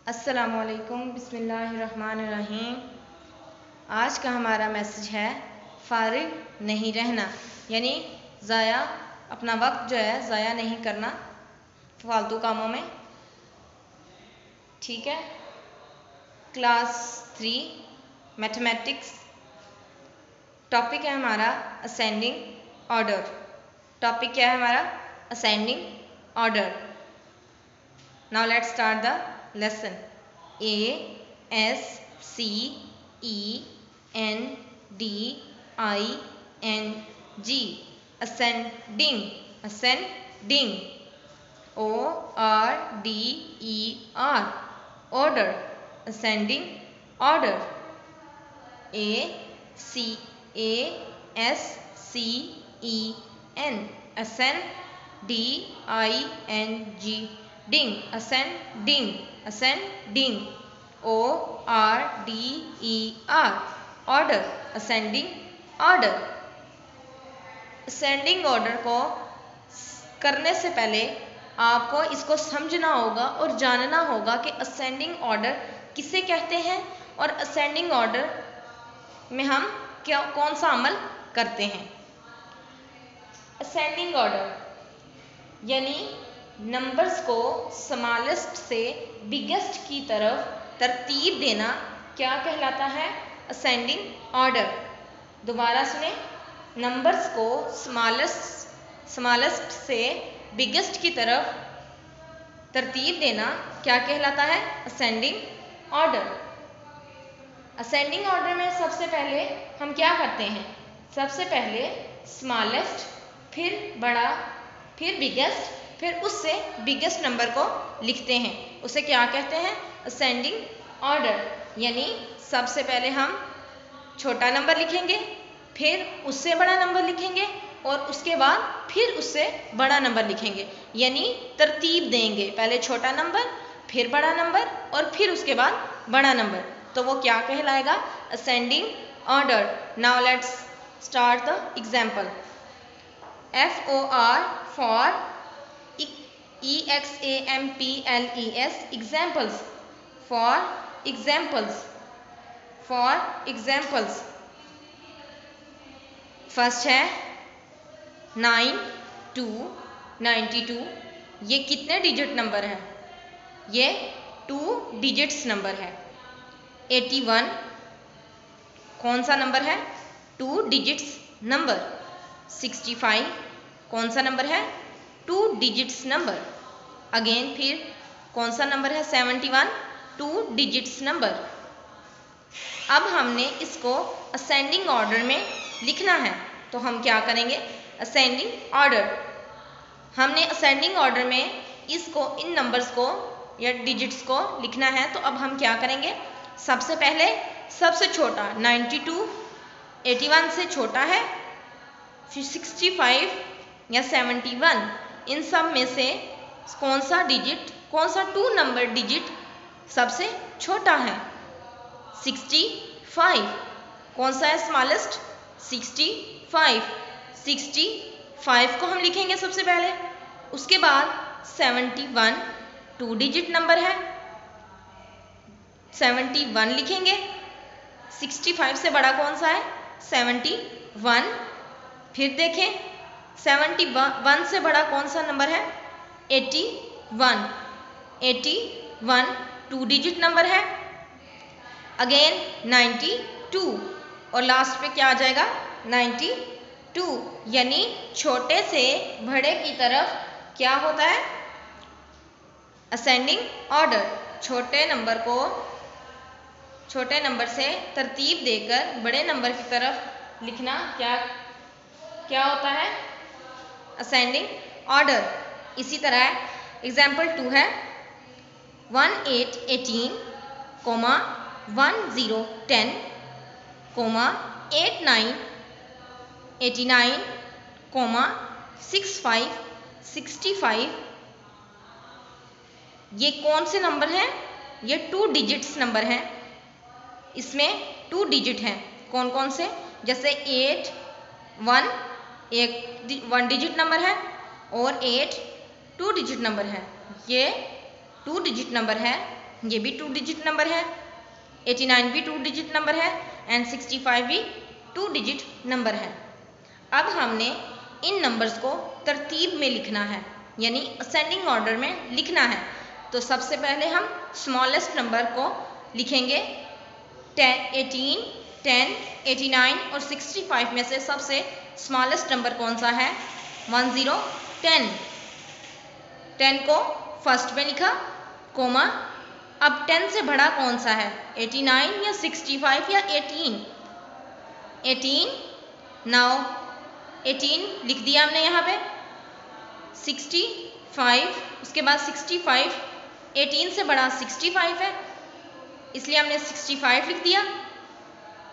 अस्सलामुअलैकुम बिस्मिल्लाहिर्रहमानिर्रहीम। आज का हमारा मैसेज है फारिग नहीं रहना, यानी ज़ाया अपना वक्त जो है ज़ाया नहीं करना फालतू कामों में। ठीक है। Class 3 mathematics. टॉपिक है हमारा असेंडिंग ऑर्डर। टॉपिक क्या है हमारा? Ascending order. Now let's start the lesson. A S C E N D I N G, ascending. Ascending. O R D E R, order. Ascending order. A S C E N, ascend. D I N G, ding. Ascending. Ascending. O R D E R, order. Ascending order. Ascending order को करने से पहले आपको इसको समझना होगा और जानना होगा कि ascending order किसे कहते हैं और ascending order में हम कौन सा अमल करते हैं। ascending order यानी नंबर्स को स्मॉलेस्ट से बिगेस्ट की तरफ तरतीब देना क्या कहलाता है? Ascending order. दोबारा सुने, नंबर्स को स्मॉलेस्ट से बिगेस्ट की तरफ तरतीब देना क्या कहलाता है? Ascending order. असेंडिंग ऑर्डर में सबसे पहले हम क्या करते हैं? सबसे पहले स्मॉलेस्ट, फिर बड़ा, फिर बिगेस्ट, फिर उससे बिगेस्ट नंबर को लिखते हैं। उसे क्या कहते हैं? Ascending order. यानी सबसे पहले हम छोटा नंबर लिखेंगे, फिर उससे बड़ा नंबर लिखेंगे और उसके बाद फिर उससे बड़ा नंबर लिखेंगे, यानी तरतीब देंगे। पहले छोटा नंबर, फिर बड़ा नंबर और फिर उसके बाद बड़ा नंबर, तो वो क्या कहलाएगा? Ascending order. Now let's start the example. FOR for EXAMPLES, examples. For examples. For examples. First है 9 2 92। ये कितने डिजिट नंबर है? ये 2 डिजिट्स नंबर है। 81 कौन सा नंबर है? 2 डिजिट्स नंबर। 65 कौन सा नंबर है? 2 डिजिट्स नंबर। अगेन फिर कौन सा नंबर है? 71 2 डिजिट्स नंबर। अब हमने इसको असेंडिंग ऑर्डर में लिखना है, तो हम क्या करेंगे? Ascending order. हमने असेंडिंग ऑर्डर में इसको, इन नंबर्स को या डिजिट्स को लिखना है, तो अब हम क्या करेंगे? सबसे पहले सबसे छोटा 92 81 से छोटा है, फिर 65 या 71, इन सब में से कौन सा डिजिट, कौन सा 2 नंबर डिजिट सबसे छोटा है? 65। कौन सा है स्मॉलेस्ट? 65। 65 को हम लिखेंगे सबसे पहले। उसके बाद 71 2 डिजिट नंबर है, 71 लिखेंगे। 65 से बड़ा कौन सा है? 71। फिर देखें 71 से बड़ा कौन सा नंबर है? 81। 81 2 डिजिट नंबर है। अगेन 92 और लास्ट पे क्या आ जाएगा? 92। यानी छोटे से बड़े की तरफ क्या होता है? Ascending order. छोटे नंबर को छोटे नंबर से तरतीब देकर बड़े नंबर की तरफ लिखना क्या होता है? Ascending order. इसी तरह एग्जाम्पल 2 है 18 18, 10 10, 89 89, 65 65। ये कौन से नंबर हैं? ये 2 डिजिट्स नंबर हैं। इसमें 2 डिजिट हैं। कौन कौन से? जैसे 8 1 1 डिजिट नंबर है और 8 2 डिजिट नंबर है। ये 2 डिजिट नंबर है। ये भी 2 डिजिट नंबर है, 89 भी 2 डिजिट नंबर है एंड 65 भी 2 डिजिट नंबर है। अब हमने इन नंबर्स को तरतीब में लिखना है, यानी असेंडिंग ऑर्डर में लिखना है। तो सबसे पहले हम स्मॉलेस्ट नंबर को लिखेंगे। 18, 10, 89 और 65 में से सबसे स्मॉलेस्ट नंबर कौन सा है? 10, 10। 10 को फर्स्ट में लिखा, कोमा। अब 10 से बड़ा कौन सा है? 89 या 65 या 18? 18। नाउ 18 लिख दिया हमने यहाँ पे। 65, उसके बाद 65, 18 से बड़ा 65 है, इसलिए हमने 65 लिख दिया।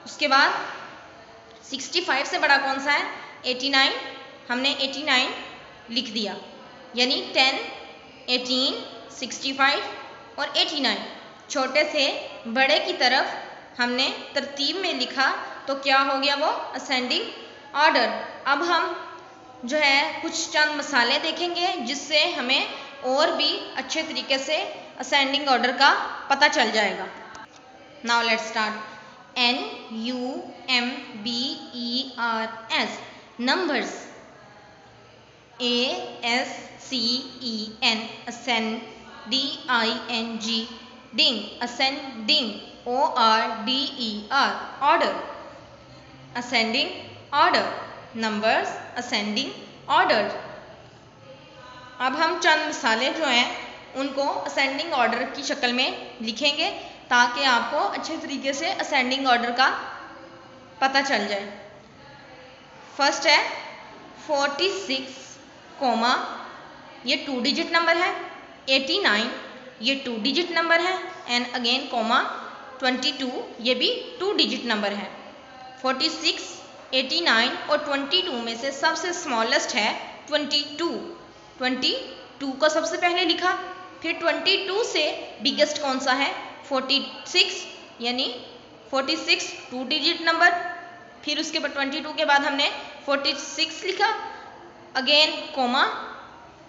उसके बाद 65 से बड़ा कौन सा है? 89, हमने 89 लिख दिया। यानी 10, 18, 65 और 89 छोटे से बड़े की तरफ हमने तरतीब में लिखा, तो क्या हो गया वो? Ascending order. अब हम जो है कुछ चंद मसाले देखेंगे जिससे हमें और भी अच्छे तरीके से असेंडिंग ऑर्डर का पता चल जाएगा। Now let's start. NUMBERS numbers. ASCEN ascend, DING ding, ascending, ORDER order, ascending order, numbers ascending order। अब हम चंद मिसालें जो हैं उनको असेंडिंग ऑर्डर की शक्ल में लिखेंगे ताकि आपको अच्छे तरीके से असेंडिंग ऑर्डर का पता चल जाए। फर्स्ट है 46, कोमा, ये 2 डिजिट नंबर है। 89 ये 2 डिजिट नंबर है एंड अगेन कोमा 22 ये भी 2 डिजिट नंबर है। 46, 89 और 22 में से सबसे स्मॉलेस्ट है 22। 22 को सबसे पहले लिखा, फिर 22 से बिगेस्ट कौन सा है? 46, यानी 46 2 डिजिट नंबर। फिर उसके बाद 22 के बाद हमने 46 लिखा, अगेन कोमा,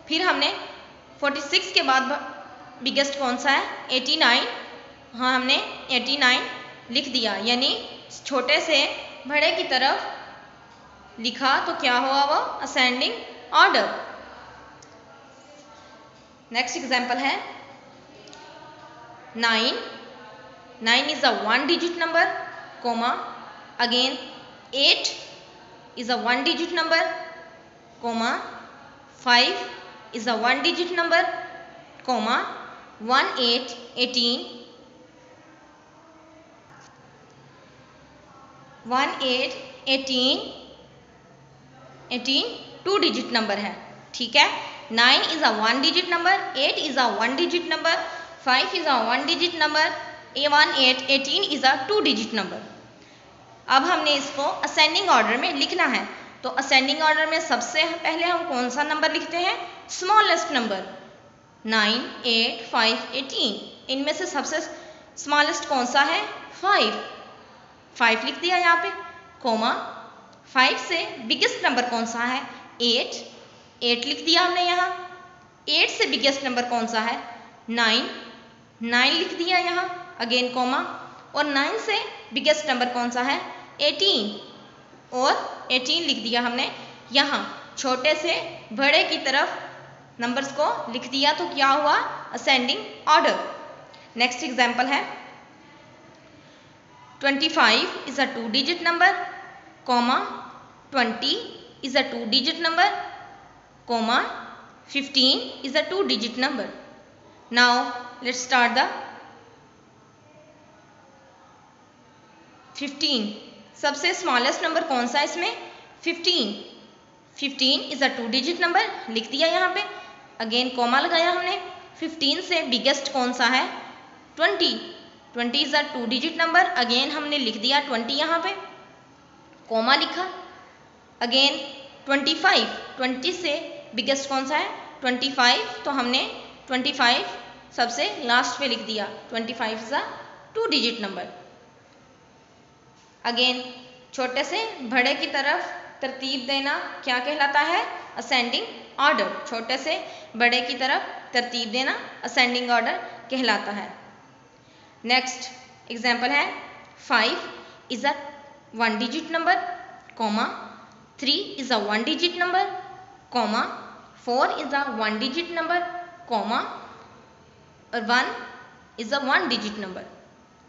फिर हमने 46 के बाद बिगेस्ट कौन सा है? 89, हाँ हमने 89 लिख दिया। यानी छोटे से बड़े की तरफ लिखा तो क्या हुआ वो? Ascending order. नेक्स्ट एग्जाम्पल है 9। 9 is a 1 digit number, comma, again 8 is a 1 digit number, comma, 5 is a 1 digit number, comma, 1, 8, 18, 1, 8, 18, 18 2 digit number है, ठीक है। 9 is a 1 digit number, 8 is a 1 digit number, 5 is a 1 digit number, 1, 8, 18 is a 2 digit number। अब हमने इसको ascending order में लिखना है, तो असेंडिंग ऑर्डर में सबसे पहले हम कौन सा नंबर लिखते हैं? Smallest number. 9, 8, 5, 18, इनमें से सबसे स्मॉलेस्ट कौन सा है? 5। 5 लिख दिया यहाँ पे, कोमा, 5 से बिगेस्ट नंबर कौन सा है? 8। 8 लिख दिया हमने यहाँ। 8 से बिगेस्ट नंबर कौन सा है? 9। 9 लिख दिया यहाँ, अगेन कोमा, और 9 से बिगेस्ट नंबर कौन सा है? 18, और 18 लिख दिया हमने यहाँ। छोटे से बड़े की तरफ नंबर्स को लिख दिया तो क्या हुआ? Ascending order. नेक्स्ट एग्जाम्पल है 25 is a 2 digit number, comma, 20 is a 2 digit number, comma, 15 is a 2 digit number। Now let's start the 15। सबसे स्मॉलेस्ट नंबर कौन सा है इसमें? 15। 15 इज अ 2 डिजिट नंबर, लिख दिया यहाँ पे, अगेन कोमा लगाया हमने। 15 से बिगेस्ट कौन सा है? 20। 20 is a 2 digit number, again हमने लिख दिया 20 यहाँ पे, कोमा लिखा, अगेन 25। 20 से बिगेस्ट कौन सा है? 25, तो हमने 25 सबसे लास्ट पे लिख दिया। 25 is a 2 digit number. Again छोटे से बड़े की तरफ तरतीब देना क्या कहलाता है? Ascending order. छोटे से बड़े की तरफ तरतीब देना असेंडिंग ऑर्डर कहलाता है। नेक्स्ट एग्जाम्पल है 5 is a 1 digit number, comma 3 is a 1 digit number, comma 4 is a 1 digit number, comma और 1 इज अ 1 डिजिट नंबर।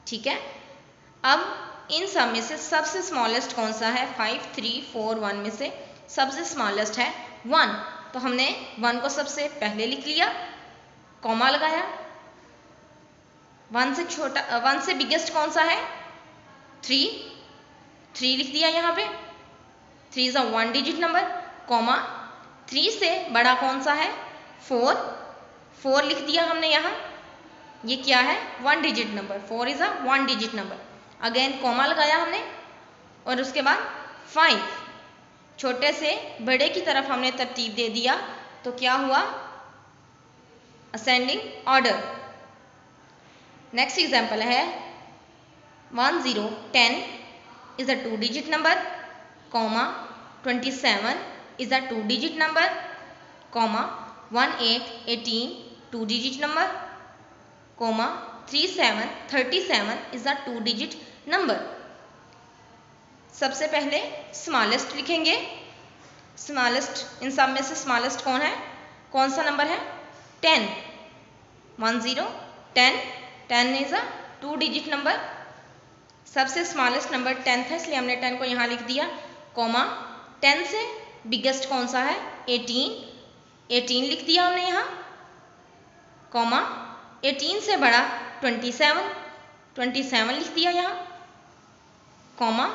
ठीक है, अब इन सब में से सबसे स्मॉलेस्ट कौन सा है? 5 3 4 1 में से सबसे स्मॉलेस्ट है 1, तो हमने 1 को सबसे पहले लिख लिया, कॉमा लगाया। 1 से छोटा 1 से बिगेस्ट कौन सा है? 3 लिख दिया यहाँ पे, 3 is a 1 digit number, comma 3 से बड़ा कौन सा है? 4 लिख दिया हमने यहाँ, ये क्या है? 1 digit number, 4 is a 1 digit number. Again comma लगाया हमने और उसके बाद 5, छोटे से बड़े की तरफ हमने तरतीब दे दिया, तो क्या हुआ? Ascending order. नेक्स्ट एग्जाम्पल है 10 10 is a 2 digit number, comma 27 is a 2 digit number, comma 18 18 2 digit number, comma 37 is a 2 digit number. सबसे पहले स्मॉलेस्ट लिखेंगे। स्मॉलेस्ट, इन सब में से स्मॉलेस्ट कौन है? कौन सा नंबर है? 10, 10 10 10 इज अ 2 डिजिट नंबर। सबसे स्मॉलेस्ट नंबर 10 था, इसलिए हमने 10 को यहाँ लिख दिया, कॉमा 10 से बिगेस्ट कौन सा है? 18 लिख दिया हमने यहाँ, कॉमा 18 से बड़ा 27 लिख दिया यहाँ, कॉमा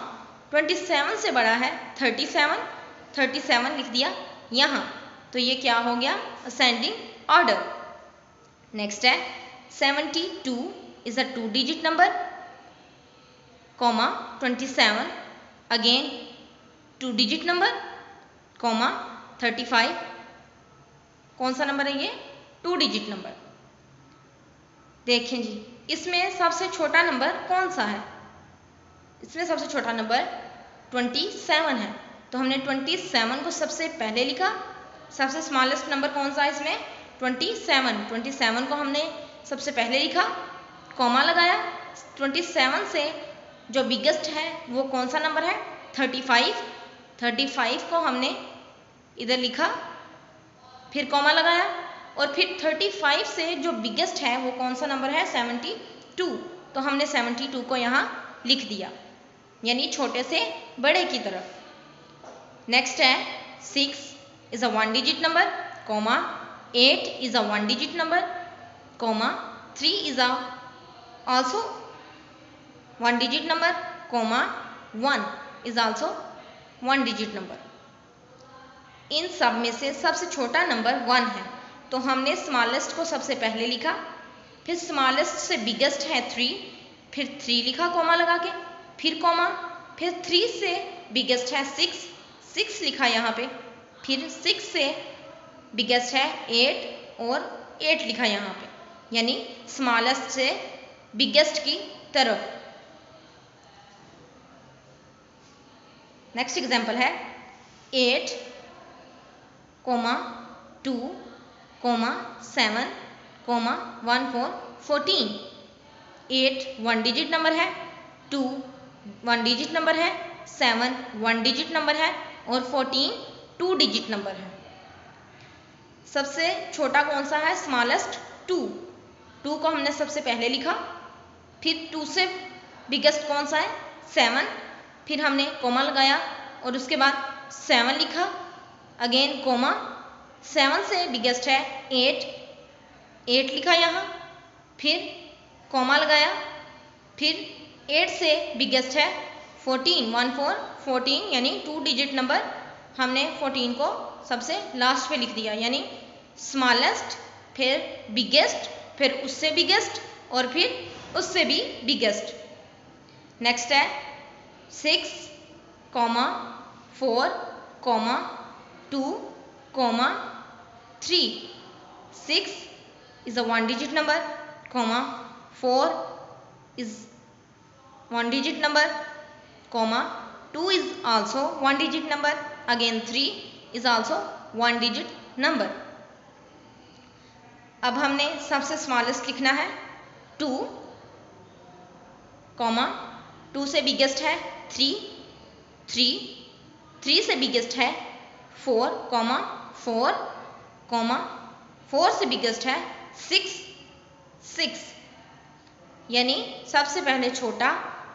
27 से बड़ा है 37 लिख दिया यहाँ। तो ये क्या हो गया? Ascending order. नेक्स्ट है 72 is a 2 digit number, comma 27 again 2 digit number, comma 35 कौन सा नंबर है? ये 2 डिजिट नंबर। देखें जी, इसमें सबसे छोटा नंबर कौन सा है? इसमें सबसे छोटा नंबर 27 है, तो हमने 27 को सबसे पहले लिखा। सबसे स्मॉलेस्ट नंबर कौन सा है इसमें? 27 को हमने सबसे पहले लिखा, कॉमा लगाया। 27 से जो बिगेस्ट है वो कौन सा नंबर है? 35 को हमने इधर लिखा, फिर कॉमा लगाया, और फिर 35 से जो बिगेस्ट है वो कौन सा नंबर है? 72, तो हमने 72 को यहाँ लिख दिया, यानी छोटे से बड़े की तरफ। नेक्स्ट है 6 is a 1 digit number, comma 8 is a 1 digit number, comma 3 is a also 1 digit number, comma 1 is also 1 digit number. इन सब में से सबसे छोटा नंबर 1 है, तो हमने स्मॉलेस्ट को सबसे पहले लिखा, फिर स्मॉलेस्ट से बिगेस्ट है 3, फिर 3 लिखा कॉमा लगा के, फिर कॉमा, फिर 3 से बिगेस्ट है 6 लिखा यहाँ पे, फिर 6 से बिगेस्ट है 8 और 8 लिखा यहाँ पे, यानी स्मॉलेस्ट से बिगेस्ट की तरफ। नेक्स्ट एग्जाम्पल है 8, 2, 7, 1 4 14। 8 1 डिजिट नंबर है, 2 1 डिजिट नंबर है, 7 1 डिजिट नंबर है और 14 2 डिजिट नंबर है। सबसे छोटा कौन सा है? स्मॉलेस्ट 2 को हमने सबसे पहले लिखा, फिर 2 से बिगेस्ट कौन सा है? 7, फिर हमने कॉमा लगाया और उसके बाद 7 लिखा, अगेन कॉमा, 7 से बिगेस्ट है 8 लिखा यहाँ, फिर कॉमा लगाया, फिर 8 से बिगेस्ट है 14 1 4 14, यानी 2 डिजिट नंबर, हमने 14 को सबसे लास्ट पे लिख दिया, यानी स्मॉलेस्ट, फिर बिगेस्ट, फिर उससे बिगेस्ट और फिर उससे भी बिगेस्ट। नेक्स्ट है 6, 4, 2, 3। 6 is a 1 digit number, 4 is 1 digit number, 2 is also 1 digit number, again 3 is also 1 digit number। अब हमने सबसे स्मॉलेस्ट लिखना है 2, कॉमा 2 से बिगेस्ट है 3, 3 से बिगेस्ट है 4, कॉमा 4, कॉमा 4 से बिगेस्ट है 6, 6। यानी सबसे पहले छोटा,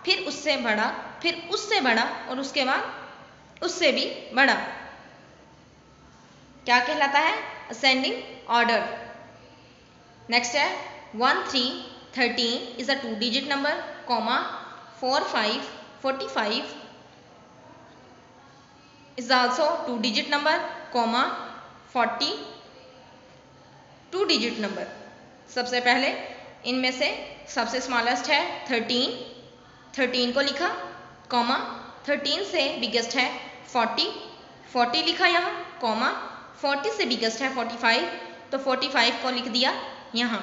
फिर उससे बड़ा, फिर उससे बड़ा और उसके बाद उससे भी बड़ा, क्या कहलाता है? Ascending order. नेक्स्ट है 1 3 13 is a 2 digit number, comma 4 5 45 is also 2 digit number, comma 40 2 digit number। सबसे पहले इनमें से सबसे स्मॉलेस्ट है 13, 13 को लिखा, कॉमा 13 से बिगेस्ट है 40, 40 लिखा यहाँ, कॉमा 40 से बिगेस्ट है 45, तो 45 को लिख दिया यहाँ।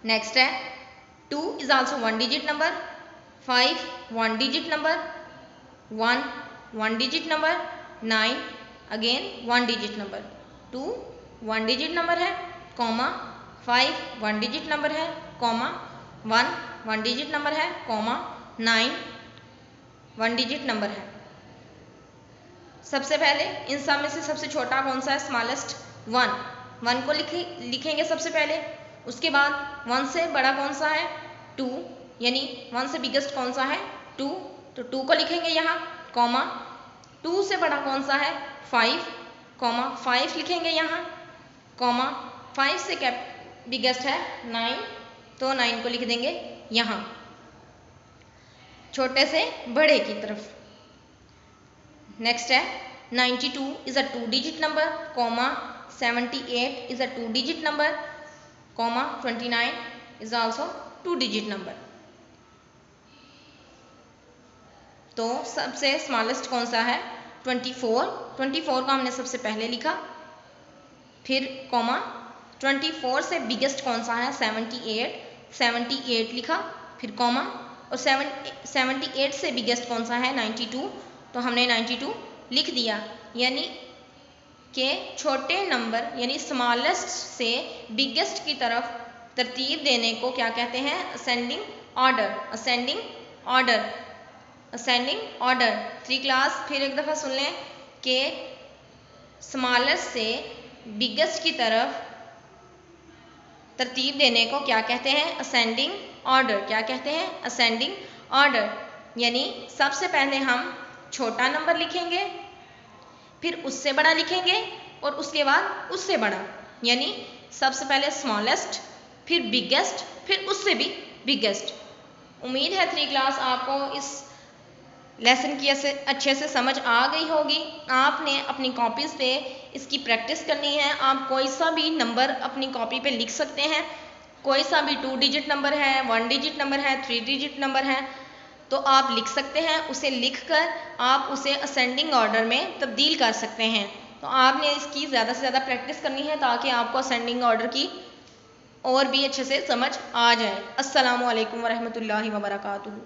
नेक्स्ट है 2 is also 1 digit number, 5 1 digit number, 1 1 digit number, 9 again 1 digit number, 2 1 digit number है, कॉमा 5 1 डिजिट नंबर है, कॉमा 1 1 डिजिट नंबर है, कॉमा 9 1 डिजिट नंबर है। सबसे पहले इन सब में से सबसे छोटा कौन सा है? स्मॉलेस्ट 1, 1 को लिखेंगे सबसे पहले। उसके बाद 1 से बड़ा कौन सा है? 2, यानी 1 से बिगेस्ट कौन सा है? 2, तो 2 को लिखेंगे यहाँ, कॉमा 2 से बड़ा कौन सा है? 5, कॉमा 5 लिखेंगे यहाँ, कॉमा 5 से क्या बिगेस्ट है? 9, तो 9 को लिख देंगे यहाँ, छोटे से बड़े की तरफ। नेक्स्ट है 92 is a 2 digit number, comma 78 is a 2 digit number, comma 29 is also 2 digit number. तो सबसे स्मॉलेस्ट कौन सा है? 24, 24 को हमने सबसे पहले लिखा, फिर कॉमा 24 से बिगेस्ट कौन सा है? 78, 78 लिखा, फिर कॉमा, और 78 से बिगेस्ट कौन सा है? 92, तो हमने 92 लिख दिया। यानी कि छोटे नंबर यानी स्मॉलेस्ट से बिगेस्ट की तरफ तरतीब देने को क्या कहते हैं? Ascending order, ascending order, ascending order. 3 class फिर एक दफ़ा सुन लें कि स्मॉलेस्ट से बिगेस्ट की तरफ तरतीब देने को क्या कहते हैं? Ascending order. क्या कहते हैं? Ascending order. यानी सबसे पहले हम छोटा नंबर लिखेंगे, फिर उससे बड़ा लिखेंगे और उसके बाद उससे बड़ा, यानी सबसे पहले स्मॉलेस्ट, फिर बिगेस्ट, फिर उससे भी बिगेस्ट। उम्मीद है 3 क्लास आपको इस लेसन की अच्छे से समझ आ गई होगी। आपने अपनी कॉपीज़ पे इसकी प्रैक्टिस करनी है। आप कोई सा भी नंबर अपनी कॉपी पे लिख सकते हैं, कोई सा भी 2 डिजिट नंबर है, 1 डिजिट नंबर है, 3 डिजिट नंबर है, तो आप लिख सकते हैं। उसे लिखकर आप उसे असेंडिंग ऑर्डर में तब्दील कर सकते हैं। तो आपने इसकी ज़्यादा से ज़्यादा प्रैक्टिस करनी है ताकि आपको असेंडिंग ऑर्डर की और भी अच्छे से समझ आ जाए। अस्सलामु अलैकुम वरहमतुल्लाहि वबरकातुहू।